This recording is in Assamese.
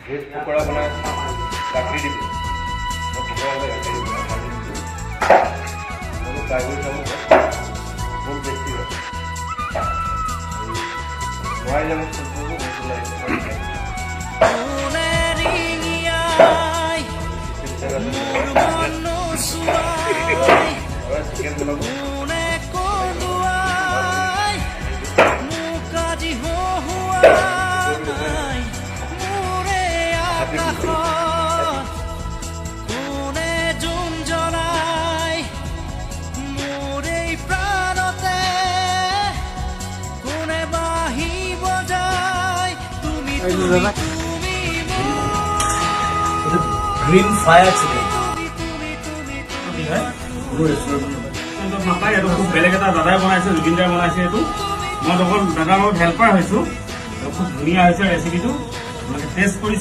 ভেজ পকোড়া বনাই গাখীৰ দিব পকোড়া হ'লে গাখীৰ দিব ট্ৰাই কৰি চাব বহুত টেষ্টি হয় মই যেন চিকেন বনাব গ্ৰীণ ফায়াৰ চিকেন নাপায় এইটো খুব বেলেগ এটা দাদাই বনাইছে জুবিনদাই বনাইছে এইটো মই অকল দাদাৰ লগত হেল্পাৰ হৈছোঁ খুব ধুনীয়া হৈছে ৰেচিপিটো টেষ্ট কৰি